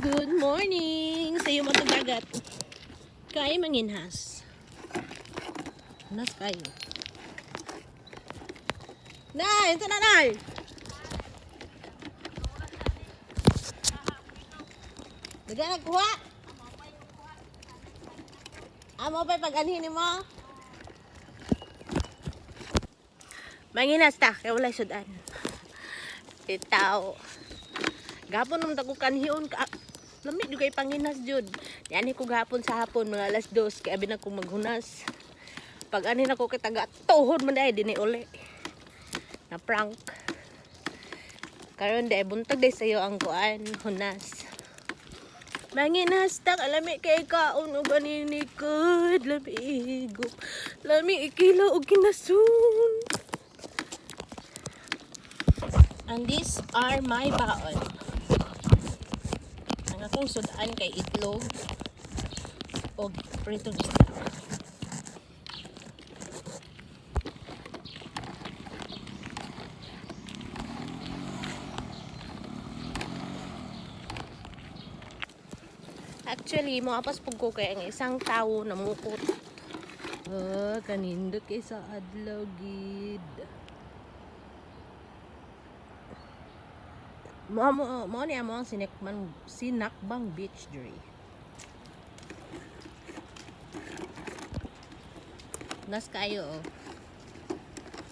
Good morning sa iyo mga dagat. Kay manginhas. Nas kayo. Nay, ito na nay. Daga nagkuha. Amo pa pag-anhin mo. Manginhas ta, kay wala sudan. Itaw. Gapon nung tago kanhiyon ka. Lamig yung kay panginas jud. Yan ko gapon sa hapon mga alas 2 kay abi na ko maghunas. Pag anin ako kay taga tuhod man dai dinhi uli. Na prank. Karon dai buntag dai sayo ang kuan hunas. Manginas tak alami kay kaon ug anini kud lamig. Lami ikilo og kinasun. And these are my baon. Ang akong sudan kay itlog o pritong isda. Actually, moapas pug ko kay ang isang tawo na mukot. Kanindot kay sa adlaw gid. Mo ni amo ang sinakbang beach diri. Nas kayo oh.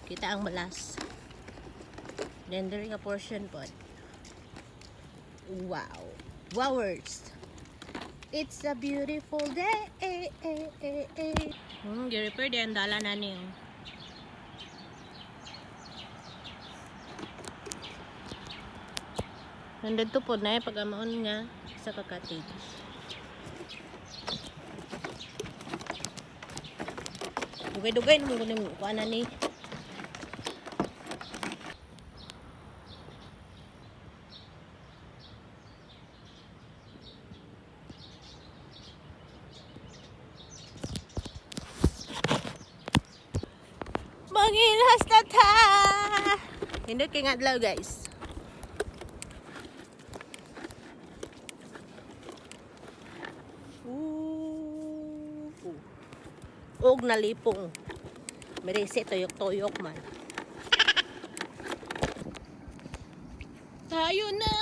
Kita ang balas. Then there nga portion pod. Wow. Wowers. It's a beautiful day. Gi-repair din dala na niyo. Nandito po na pag-amaon nga sa kakatid. Dugay-dugay naman ko na kuha na ni. Manginhas na ta! Hindi kay nga adlaw guys. Og nalipong merese tuyok-tuyok man. Tayo na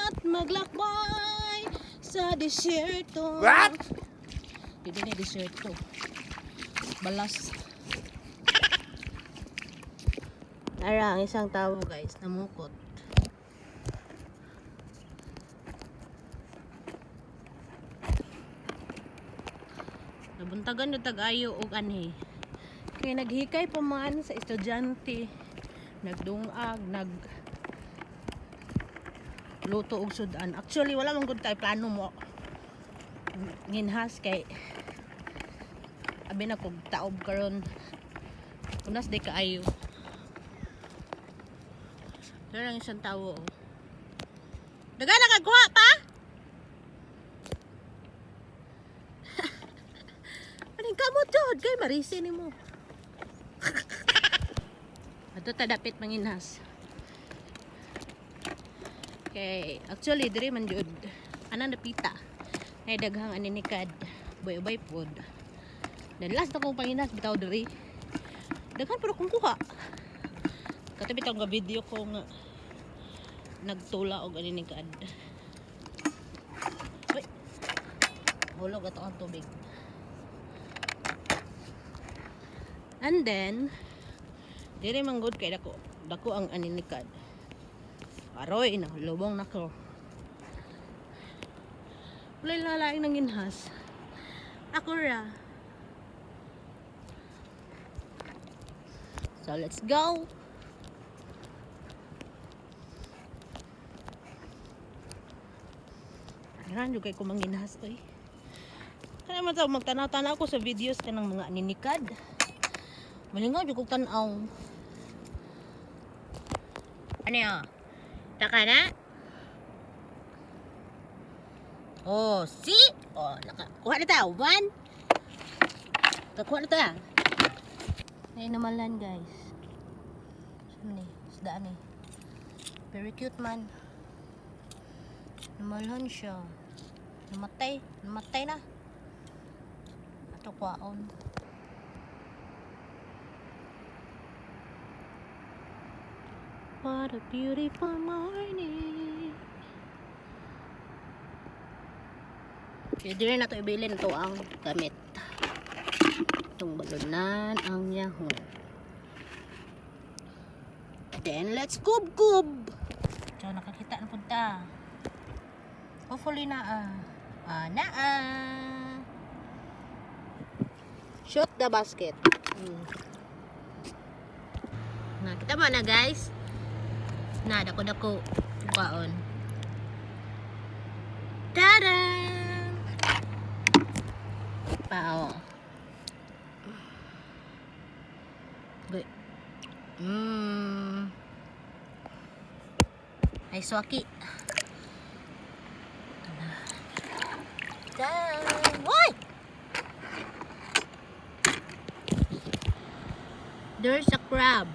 at maglakbay sa desierto. What? Hindi na desierto. Balas. Tara, ang isang tao guys, namukot. Nabuntagan na tag-ayo og anhi. Kaya naghikay pa man sa estudyante. Nagdungag, luto og sudan. Actually, wala man gud tay plano mo. Nginhas kay abi na kog taob karon. Unas di kaayo. Pero ang isang tawo. Daga na kagkuha pa? Kamot jod kay marisi nimo. Ato ta dapit manginhas. Okay, actually diri man jud ana napita. Ay daghang aninikad, boy-boy pod. Dan last na kong panginhas bitaw diri. Daghan pero kung kuha. Kato bitaw nga video ko nga nagtula og aninikad. Uy. Hulog ato ang tubig. And then, diri manggod kay dako ang aninikad. Aroy na, lubong nako. Wala lalaing nang ginhas. Ako ra. So let's go. Ngaran jud kay ko manginhas oy. Kana man taw magtanaw-tanaw ko sa videos kanang mga aninikad. Malingaw jud kog tan-aw. Ano ya? Taka na? Oh, si? Oh, kuha na ta. 1. Kuha na ta. Ay namalan guys. Saan ni? Isda ni. Very cute man. Namalhan siya. Namatay na. Ato kwaon. What a beautiful morning. Pwede rin na ito ibilin. Ito ang gamit. Itong balunan ang yahoo. Then let's kub. So nakakita na punta. Hopefully na shoot the basket. Nakita mo na guys. Na dako kaon. Tada! Pao. Good. Ay swaki. What? There's a crab.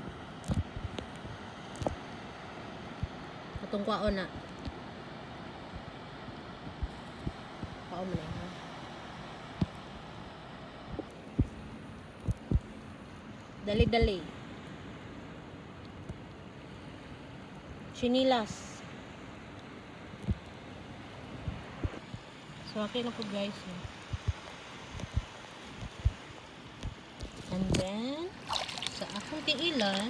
Itong kwaon na. Kwaon mo na yun. Dali. Chinilas. So, okay na po guys. And then, sa akong tiilan,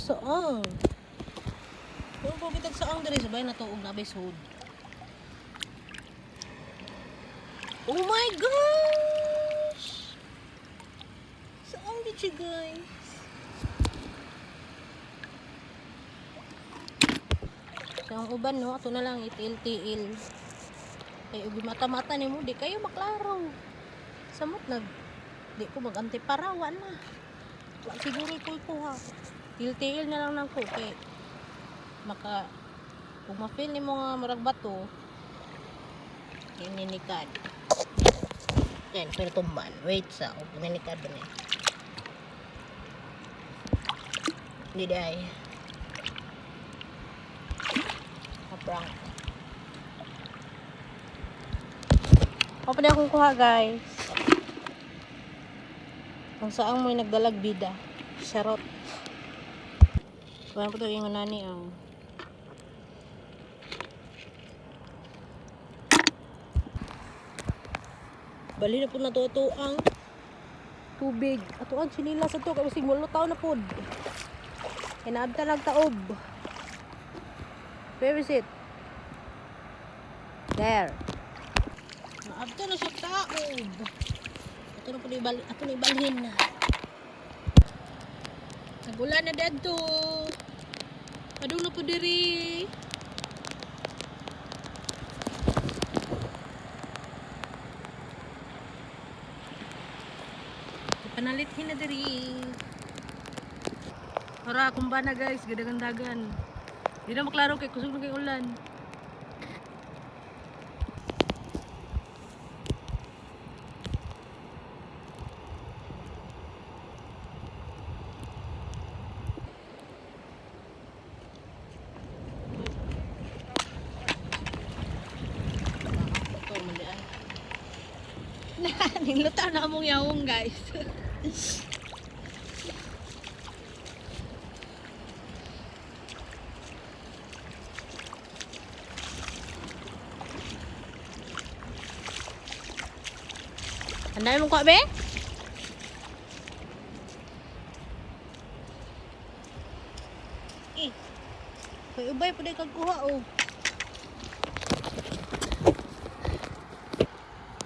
saang? Kung po kitag saang dali, sabay na tuog na sod. Oh my gosh! Saang di siya guys? So, ang uban no, ito na lang itil-tiil. Kaya ubi mata-mata ni mo, di kayo maklaro. Samot di ko mag-antiparawan na. Siguro ko ha. Til-tiil na lang ng kuke. Kung ma-feel ni mo nga marag bato, ininikad. Yan, pero tumban. Wait sa, ininikad ba na. Hindi dahi. Prank. Ako pa na akong kuha guys. Kung saan mo'y nagdalag bida. Charot. Kaya po ito yung nani ang bali na po na to ang tubig. Ato ang sinila sa to. Kasi mulutaw na po. Kinaabta nagtaob. Where is it? There. Naabta na siya taob. Ito na po na ibalhin na. Nagulan na dito. Padung na po diri. Panalithin na diri. Para kumba na guys, gadagan-dagan. Di na maklaro kay kusog na kay ulan. Niluta na mong yawong guys. Anday mo ko be? Kay ubay pa day kagkuha oh.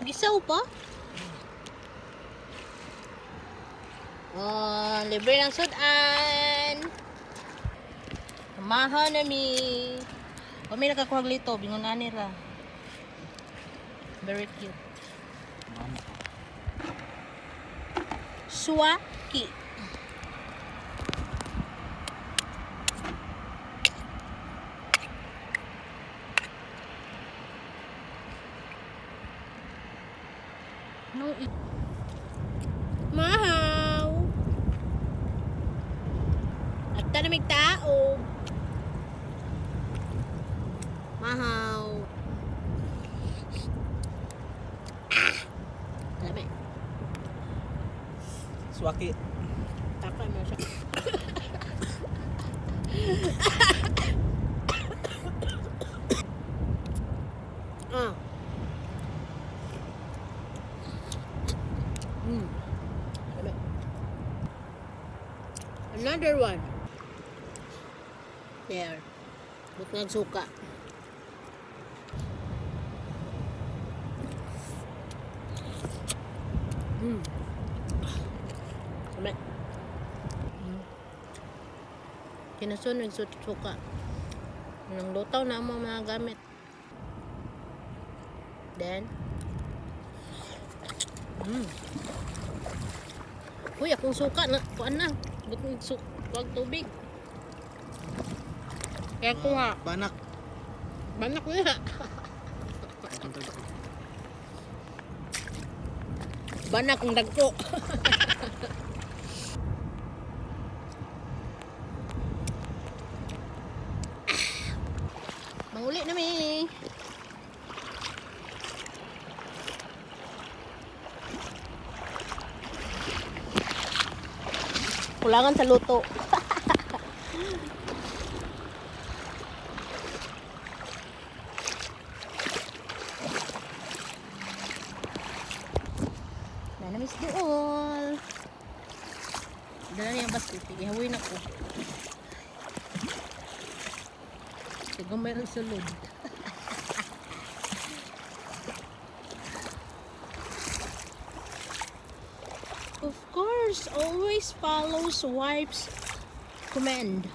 Gisaw pa? Oh, libre ng sudan. Mahal na mi. O may nakakuha lito, bingon ani ra. Very cute. Swaki. No, mahaw. Kita na may tao. Mahaw. Dami. Swaki. Takay mo siya. Ah. Dami. Another one. There. Buknag suka. Dami. Kinasunod suka. Nang lutaw na ang mga gamit. Then, uy, akong suka na, kuan na. Bukong wag tubig. Kaya ko nga, Banak. banak na. Banak ang dagko. Manguli na mi. Kulangan sa luto. Nanamis doon. Dala niya basket. Ihawoy na ko. Siguro mayroon sulod. Of course, always follows wife's command.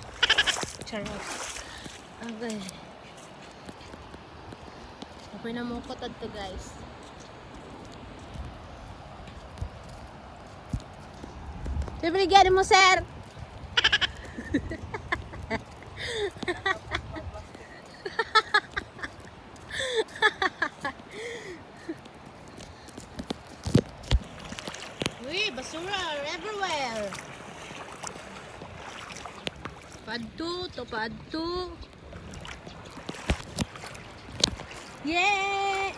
Charot. Okay. Okay na mo ko to guys. Obrigado mo, sir. Uy, basura everywhere. Padto to padto. Yeah,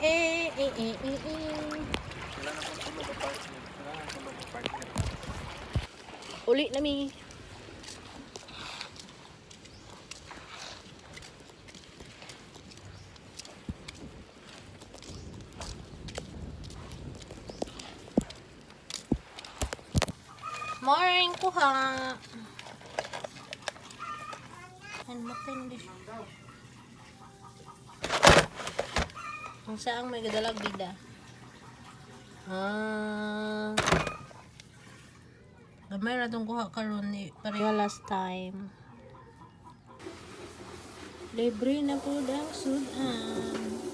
Uli na mi. Morning kuha. Ano matindi. Kung saan may gadalag bida. Gamay na itong kuha karon ni pareha last time. Libre na po daw sudan.